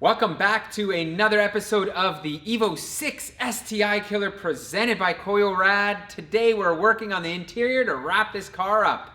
Welcome back to another episode of the EVO 6 STI Killer presented by Koyorad. Today we're working on the interior to wrap this car up.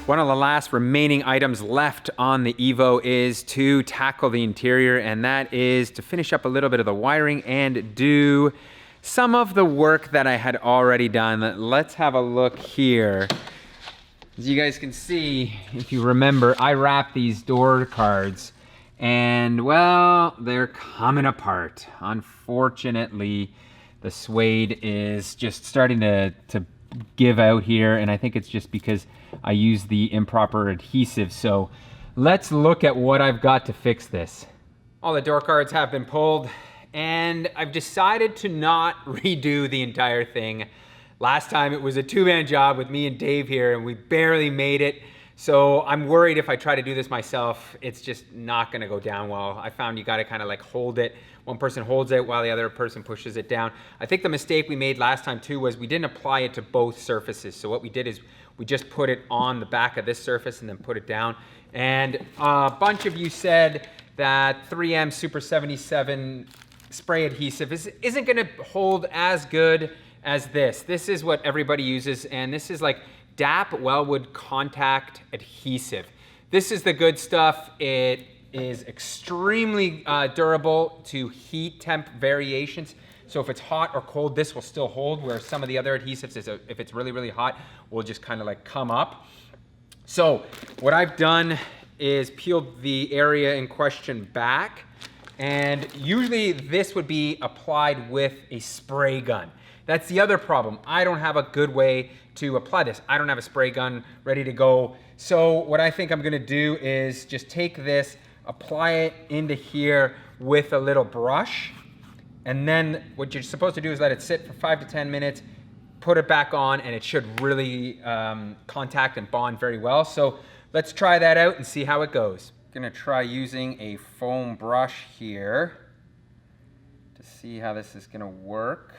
One of the last remaining items left on the EVO is to tackle the interior, and that is to finish up a little bit of the wiring and do some of the work that I had already done. Let's have a look here. As you guys can see, if you remember, I wrapped these door cards and well, they're coming apart. Unfortunately, the suede is just starting to give out here, and I think it's just because I used the improper adhesive. So let's look at what I've got to fix this. All the door cards have been pulled, and I've decided to not redo the entire thing. Last time it was a two-man job with me and Dave here, and we barely made it. So I'm worried if I try to do this myself, it's just not gonna go down well. I found you gotta kind of like hold it. One person holds it while the other person pushes it down. I think the mistake we made last time too was we didn't apply it to both surfaces. So what we did is we just put it on the back of this surface and then put it down. And a bunch of you said that 3M Super 77 spray adhesive isn't gonna hold as good as this. This is what everybody uses, and this is like DAP Wellwood Contact Adhesive. This is the good stuff. It is extremely durable to heat temp variations. So if it's hot or cold, this will still hold, where some of the other adhesives, if it's really, really hot, will just kind of like come up. So what I've done is peeled the area in question back. And usually this would be applied with a spray gun. That's the other problem. I don't have a good way to apply this. I don't have a spray gun ready to go. So what I think I'm gonna do is just take this, apply it into here with a little brush. And then what you're supposed to do is let it sit for 5 to 10 minutes, put it back on, and it should really contact and bond very well. So let's try that out and see how it goes. Gonna try using a foam brush here to see how this is gonna work.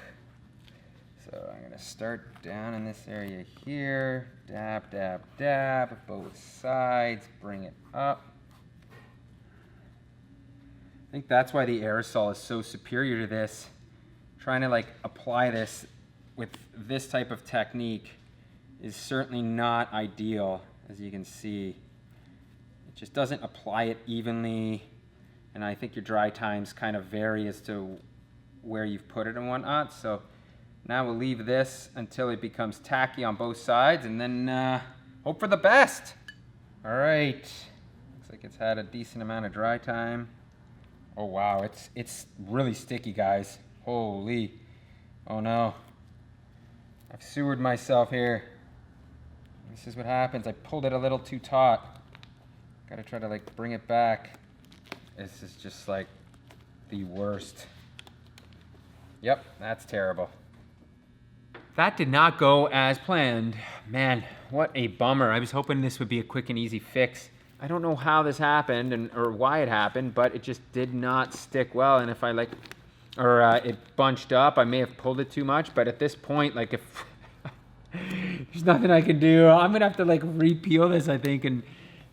So I'm gonna start down in this area here, dab, dab, dab, both sides, bring it up. I think that's why the aerosol is so superior to this. Trying to like apply this with this type of technique is certainly not ideal, as you can see. Just doesn't apply it evenly, and I think your dry times kind of vary as to where you've put it and whatnot. So now we'll leave this until it becomes tacky on both sides, and then hope for the best. All right, looks like it's had a decent amount of dry time. Oh wow, it's really sticky, guys. Holy, oh no. I've sewered myself here. This is what happens. I pulled it a little too taut. Gotta try to like bring it back. This is just like the worst. Yep, that's terrible. That did not go as planned. Man, what a bummer. I was hoping this would be a quick and easy fix. I don't know how this happened or why it happened, but it just did not stick well. And if I like, it bunched up, I may have pulled it too much, but at this point, like if there's nothing I can do, I'm gonna have to like re-peel this, I think, and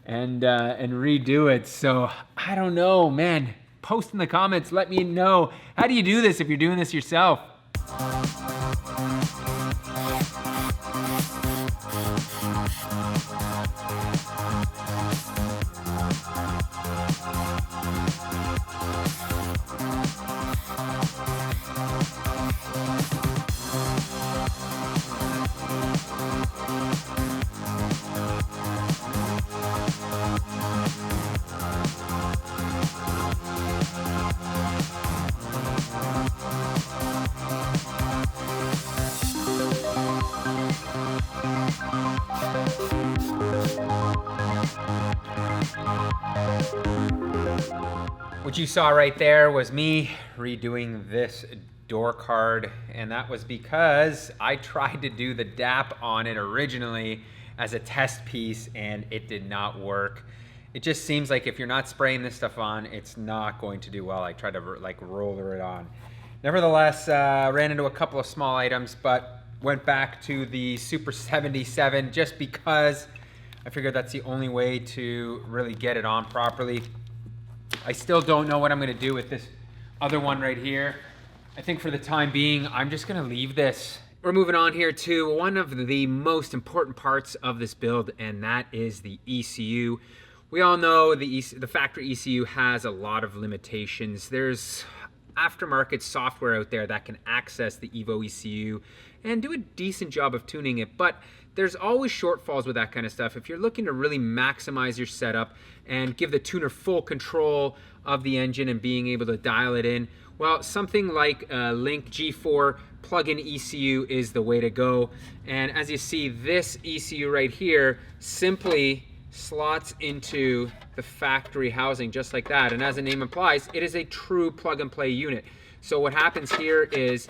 redo it. So I don't know, man. Post in the comments, let me know. How do you do this if you're doing this yourself? What you saw right there was me redoing this door card, and that was because I tried to do the DAP on it originally as a test piece and it did not work. It just seems like if you're not spraying this stuff on, it's not going to do well. I tried to like roller it on. Nevertheless, ran into a couple of small items, but went back to the Super 77 just because I figured that's the only way to really get it on properly. I still don't know what I'm gonna do with this other one right here. I think for the time being, I'm just gonna leave this. We're moving on here to one of the most important parts of this build, and that is the ECU. We all know the factory ECU has a lot of limitations. There's aftermarket software out there that can access the EVO ECU and do a decent job of tuning it, but there's always shortfalls with that kind of stuff. If you're looking to really maximize your setup and give the tuner full control of the engine and being able to dial it in, well, something like a Link G4 plug-in ECU is the way to go. And as you see, this ECU right here simply slots into the factory housing just like that. And as the name implies, it is a true plug and play unit. So what happens here is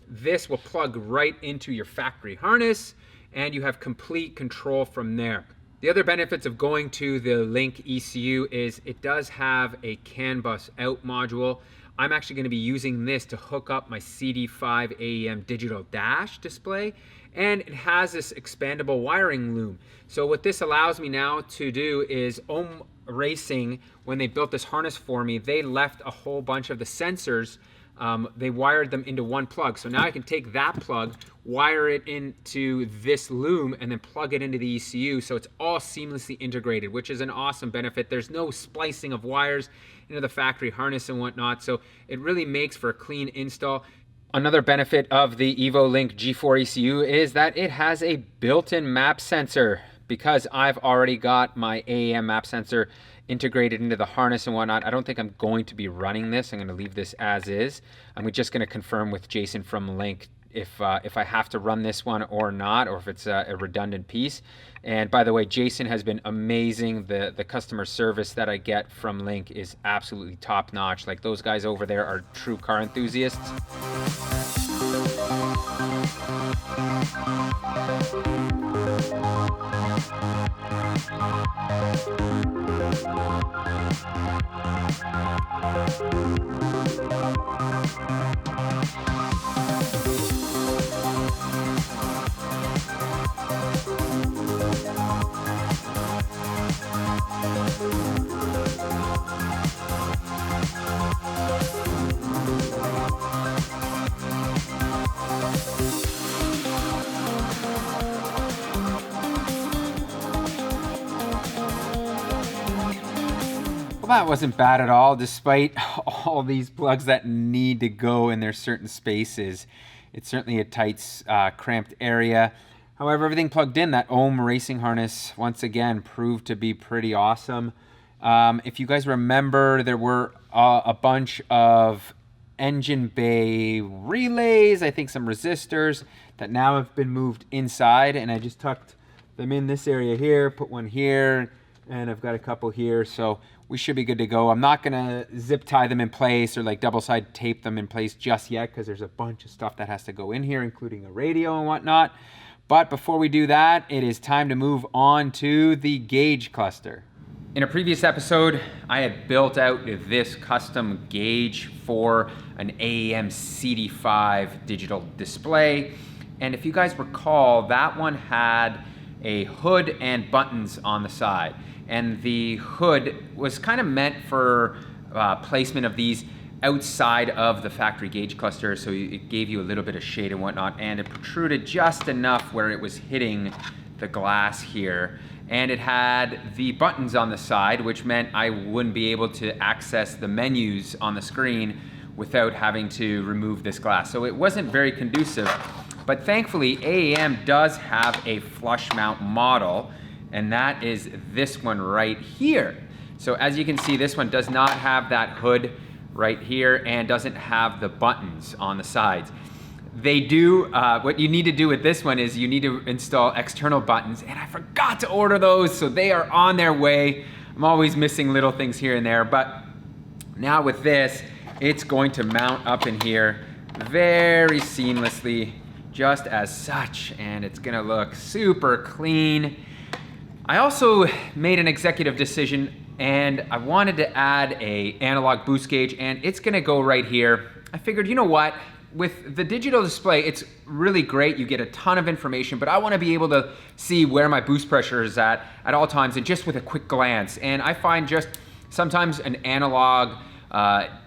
this will plug right into your factory harness and you have complete control from there. The other benefits of going to the Link ECU is it does have a CAN bus out module. I'm actually going to be using this to hook up my CD5 AEM digital dash display, and it has this expandable wiring loom. So what this allows me now to do is Racing, when they built this harness for me, they left a whole bunch of the sensors, they wired them into one plug. So now I can take that plug, wire it into this loom, and then plug it into the ECU, so it's all seamlessly integrated, which is an awesome benefit. There's no splicing of wires into the factory harness and whatnot, so it really makes for a clean install. Another benefit of the EVO Link G4 ECU is that it has a built-in map sensor. Because I've already got my AEM map sensor integrated into the harness and whatnot, I don't think I'm going to be running this. I'm going to leave this as is. I'm just going to confirm with Jason from Link if I have to run this one or not, or if it's a redundant piece. And by the way, Jason has been amazing. The customer service that I get from Link is absolutely top notch. Like, those guys over there are true car enthusiasts. Well, that wasn't bad at all, despite all these plugs that need to go in their certain spaces. It's certainly a tight, cramped area. However, everything plugged in, that ohm racing harness, once again, proved to be pretty awesome. If you guys remember, there were a bunch of engine bay relays, I think some resistors, that now have been moved inside, and I just tucked them in this area here, put one here, and I've got a couple here, so we should be good to go. I'm not gonna zip tie them in place or like double side tape them in place just yet, because there's a bunch of stuff that has to go in here, including a radio and whatnot. But before we do that, it is time to move on to the gauge cluster. In a previous episode, I had built out this custom gauge for an AEM CD5 digital display. And if you guys recall, that one had a hood and buttons on the side. And the hood was kind of meant for placement of these outside of the factory gauge cluster, so it gave you a little bit of shade and whatnot, and it protruded just enough where it was hitting the glass here. And it had the buttons on the side, which meant I wouldn't be able to access the menus on the screen without having to remove this glass. So it wasn't very conducive, but thankfully AEM does have a flush mount model, and that is this one right here. So as you can see, this one does not have that hood right here and doesn't have the buttons on the sides. They do, what you need to do with this one is you need to install external buttons, and I forgot to order those, so they are on their way. I'm always missing little things here and there, but now with this, it's going to mount up in here very seamlessly, just as such, and it's gonna look super clean. I also made an executive decision, and I wanted to add a analog boost gauge, and it's gonna go right here. I figured, you know what? With the digital display, it's really great. You get a ton of information, but I want to be able to see where my boost pressure is at all times and just with a quick glance. And I find just sometimes an analog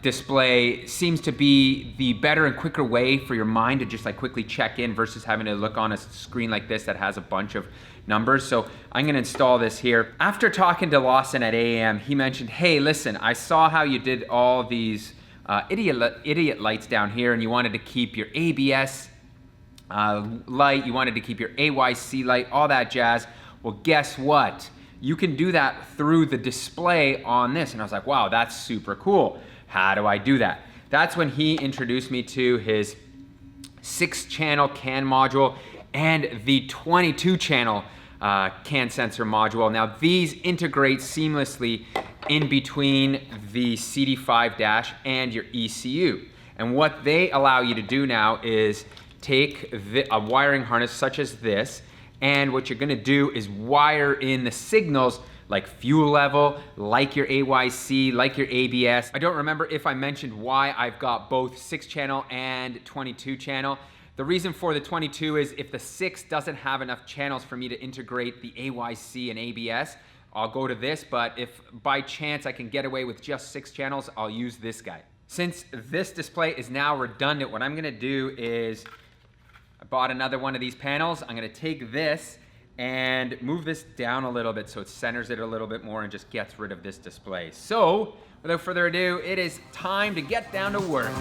display seems to be the better and quicker way for your mind to just like quickly check in versus having to look on a screen like this that has a bunch of numbers. So I'm gonna install this here. After talking to Lawson at AM, he mentioned, hey, listen, I saw how you did all these idiot lights down here, and you wanted to keep your ABS light, you wanted to keep your AYC light, all that jazz. Well, guess what? You can do that through the display on this. And I was like, wow, that's super cool. How do I do that? That's when he introduced me to his 6-channel CAN module and the 22-channel CAN sensor module. Now these integrate seamlessly in between the CD5 dash and your ECU. And what they allow you to do now is take a wiring harness such as this, and what you're gonna do is wire in the signals like fuel level, like your AYC, like your ABS. I don't remember if I mentioned why I've got both 6-channel and 22-channel. The reason for the 22 is if the 6 doesn't have enough channels for me to integrate the AYC and ABS, I'll go to this, but if by chance I can get away with just 6 channels, I'll use this guy. Since this display is now redundant, what I'm gonna do is, I bought another one of these panels. I'm gonna take this and move this down a little bit so it centers it a little bit more and just gets rid of this display. So, without further ado, it is time to get down to work.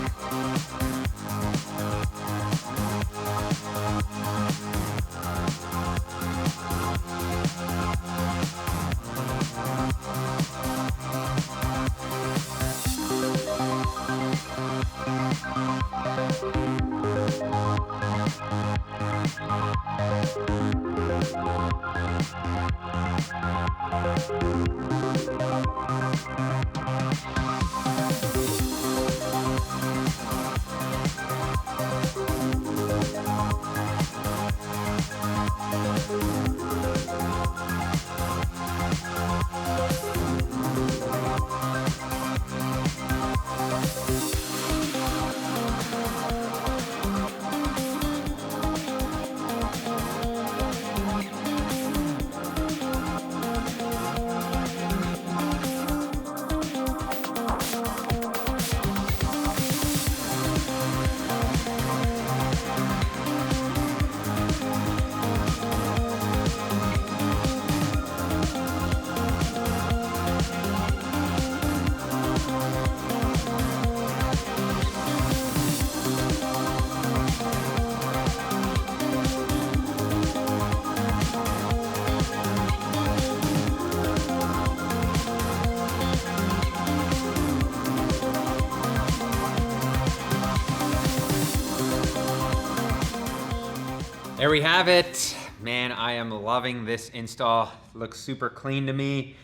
There we have it. Man, I am loving this install. It looks super clean to me.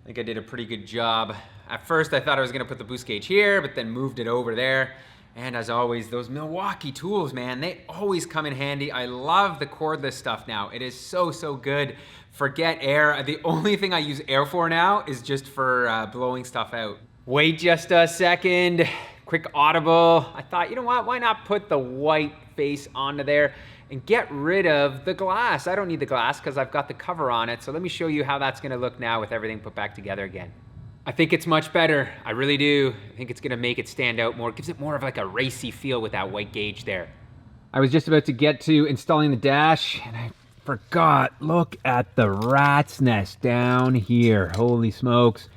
I think I did a pretty good job. At first I thought I was gonna put the boost gauge here, but then moved it over there. And as always, those Milwaukee tools, man, they always come in handy. I love the cordless stuff now. It is so, so good. Forget air. The only thing I use air for now is just for blowing stuff out. Wait just a second. Quick audible. I thought, you know what? Why not put the white face onto there and get rid of the glass? I don't need the glass because I've got the cover on it. So let me show you how that's gonna look now with everything put back together again. I think it's much better. I really do. I think it's gonna make it stand out more. It gives it more of like a racy feel with that white gauge there. I was just about to get to installing the dash and I forgot. Look at the rat's nest down here. Holy smokes.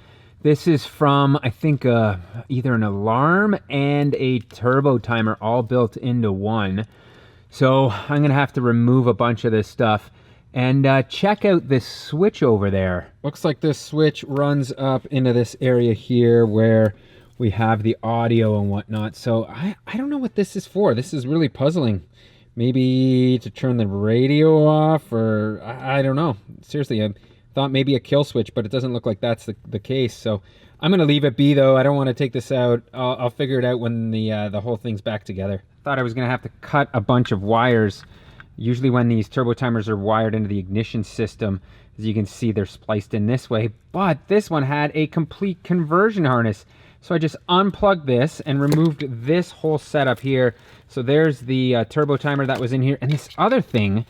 This is from, I think, either an alarm and a turbo timer all built into one. So I'm gonna have to remove a bunch of this stuff. And check out this switch over there. Looks like this switch runs up into this area here where we have the audio and whatnot. So I don't know what this is for. This is really puzzling. Maybe to turn the radio off, or I don't know. Seriously, I thought maybe a kill switch, but it doesn't look like that's the case. So I'm gonna leave it be though. I don't want to take this out. I'll figure it out when the whole thing's back together. Thought I was gonna have to cut a bunch of wires. Usually when these turbo timers are wired into the ignition system, as you can see, they're spliced in this way, but this one had a complete conversion harness. So I just unplugged this and removed this whole setup here. So there's the turbo timer that was in here. And this other thing,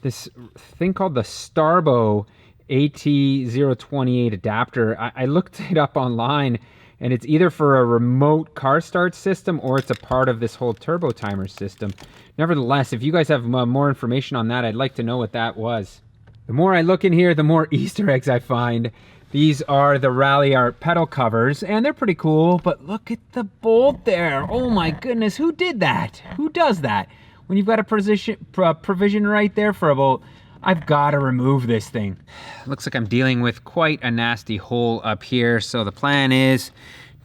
this thing called the Starbo AT028 adapter, I looked it up online, and it's either for a remote car start system or it's a part of this whole turbo timer system. Nevertheless, if you guys have more information on that, I'd like to know what that was. The more I look in here, the more Easter eggs I find. These are the Rally Art pedal covers, and they're pretty cool, but look at the bolt there. Oh my goodness, who did that? Who does that? When you've got a provision right there for a bolt, I've got to remove this thing. Looks like I'm dealing with quite a nasty hole up here, so the plan is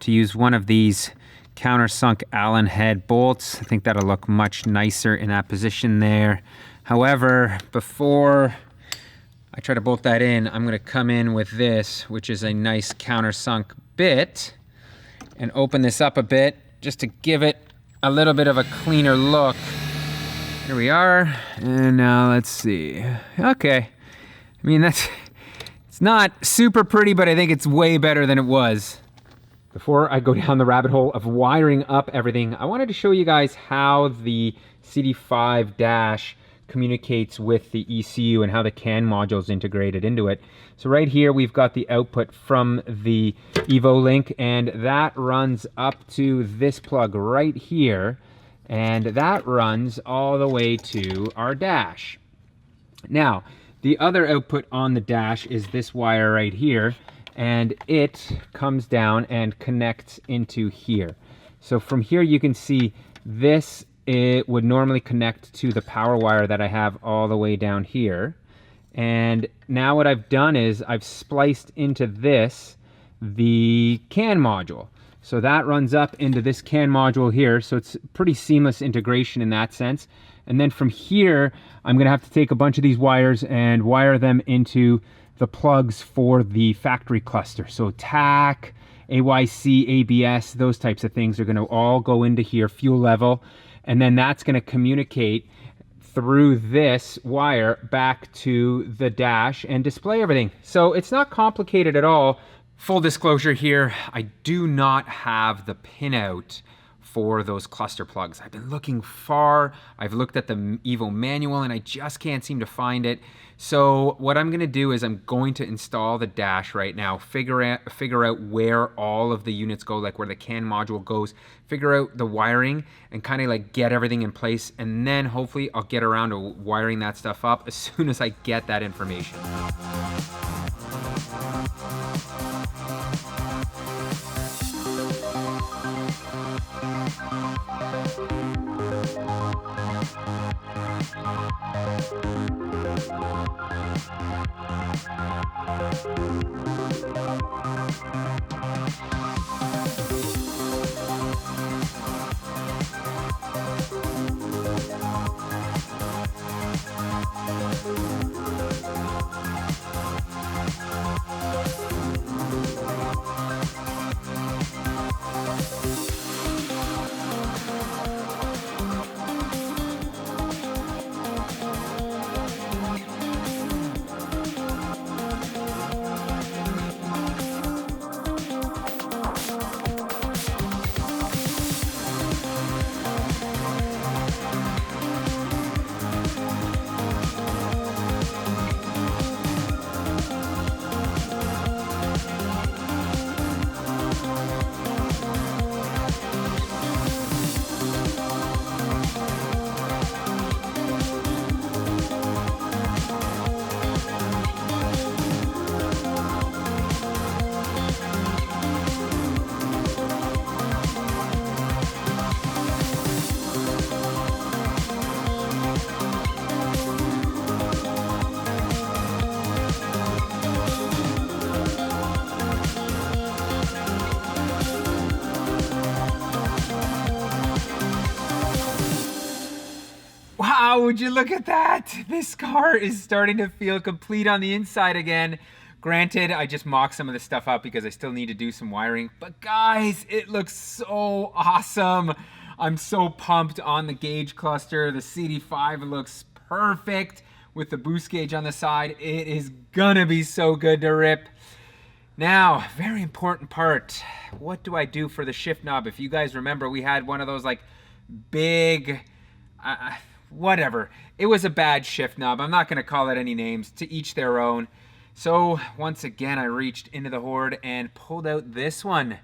to use one of these countersunk Allen head bolts. I think that'll look much nicer in that position there. However, before I try to bolt that in, I'm gonna come in with this, which is a nice countersunk bit, and open this up a bit just to give it a little bit of a cleaner look. Here we are, and now let's see. Okay, I mean, it's not super pretty, but I think it's way better than it was. Before I go down the rabbit hole of wiring up everything, I wanted to show you guys how the CD5 dash communicates with the ECU and how the CAN module is integrated into it. So right here we've got the output from the EVO link, and that runs up to this plug right here, and that runs all the way to our dash. Now, the other output on the dash is this wire right here, and it comes down and connects into here. So from here you can see this, it would normally connect to the power wire that I have all the way down here. And now what I've done is I've spliced into this the CAN module. So that runs up into this CAN module here. So it's pretty seamless integration in that sense. And then from here, I'm gonna have to take a bunch of these wires and wire them into the plugs for the factory cluster. So TAC, AYC, ABS, those types of things are gonna all go into here, fuel level. And then that's gonna communicate through this wire back to the dash and display everything. So it's not complicated at all. Full disclosure here, I do not have the pinout for those cluster plugs. I've been looking far, I've looked at the EVO manual, and I just can't seem to find it. So what I'm gonna do is I'm going to install the dash right now, figure out where all of the units go, like where the CAN module goes, figure out the wiring, and kind of like get everything in place, and then hopefully I'll get around to wiring that stuff up as soon as I get that information. Wow, would you look at that? This car is starting to feel complete on the inside again. Granted, I just mocked some of this stuff up because I still need to do some wiring, but guys, it looks so awesome. I'm so pumped on the gauge cluster. The CD5 looks perfect with the boost gauge on the side. It is gonna be so good to rip. Now, very important part. What do I do for the shift knob? If you guys remember, we had one of those like big, whatever. It was a bad shift knob. I'm not gonna call it any names, to each their own. So once again, I reached into the hoard and pulled out this one.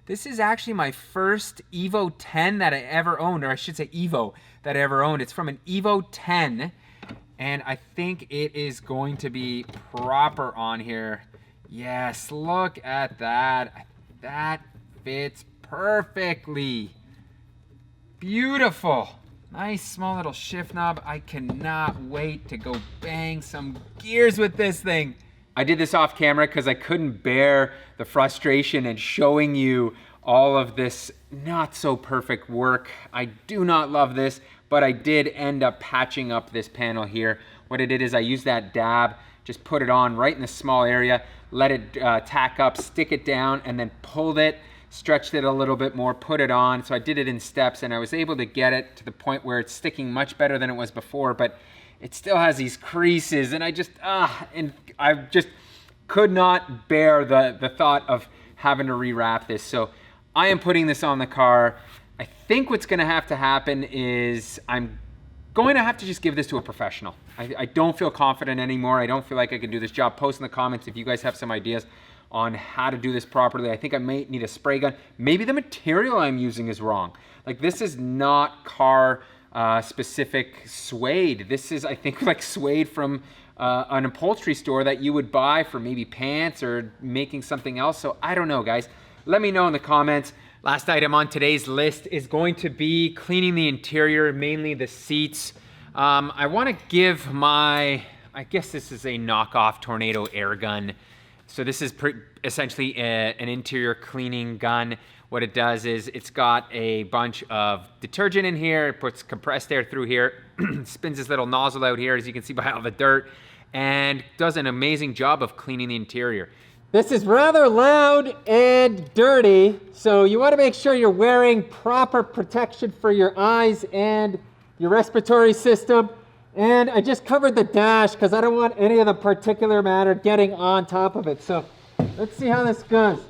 This is actually my first EVO 10 that I ever owned, or I should say EVO that I ever owned. It's from an EVO 10, and I think it is going to be proper on here. Yes, look at that. That fits perfectly. Beautiful. Nice small little shift knob. I cannot wait to go bang some gears with this thing. I did this off camera because I couldn't bear the frustration and showing you all of this not so perfect work. I do not love this, but I did end up patching up this panel here. What I did is I used that dab, just put it on right in the small area, let it tack up, stick it down, and then pulled it, stretched it a little bit more, put it on. So I did it in steps, and I was able to get it to the point where it's sticking much better than it was before, but it still has these creases, and I just could not bear the thought of having to rewrap this. So I am putting this on the car. I think what's gonna have to happen is I'm going to have to just give this to a professional. I don't feel confident anymore. I don't feel like I can do this job. Post in the comments if you guys have some ideas on how to do this properly. I think I may need a spray gun. Maybe the material I'm using is wrong. Like, this is not car specific suede. This is, I think, like suede from an upholstery store that you would buy for maybe pants or making something else. So I don't know, guys. Let me know in the comments. Last item on today's list is going to be cleaning the interior, mainly the seats. I want to give I guess this is a knockoff Tornado air gun. So this is essentially an interior cleaning gun. What it does is it's got a bunch of detergent in here. It puts compressed air through here, spins this little nozzle out here, as you can see by all the dirt, and does an amazing job of cleaning the interior. This is rather loud and dirty, so you want to make sure you're wearing proper protection for your eyes and your respiratory system. And I just covered the dash because I don't want any of the particulate matter getting on top of it. So let's see how this goes.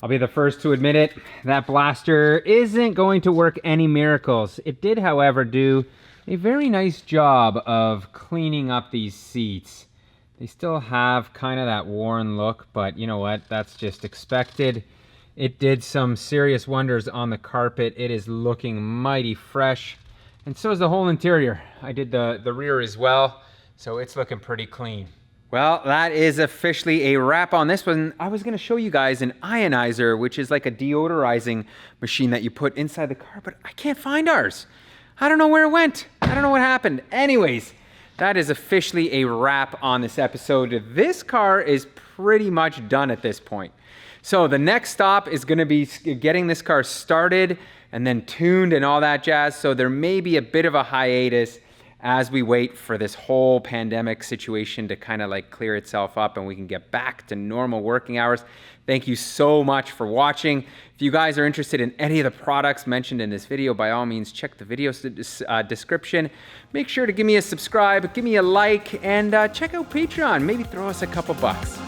I'll be the first to admit it, that blaster isn't going to work any miracles. It did, however, do a very nice job of cleaning up these seats. They still have kind of that worn look, but you know what? That's just expected. It did some serious wonders on the carpet. It is looking mighty fresh, and so is the whole interior. I did the rear as well, so it's looking pretty clean. Well, that is officially a wrap on this one. I was gonna show you guys an ionizer, which is like a deodorizing machine that you put inside the car, but I can't find ours. I don't know where it went. I don't know what happened. Anyways, that is officially a wrap on this episode. This car is pretty much done at this point. So the next stop is gonna be getting this car started and then tuned and all that jazz. So there may be a bit of a hiatus as we wait for this whole pandemic situation to kind of like clear itself up and we can get back to normal working hours. Thank you so much for watching. If you guys are interested in any of the products mentioned in this video, by all means, check the video description. Make sure to give me a subscribe, give me a like, and check out Patreon. Maybe throw us a couple bucks.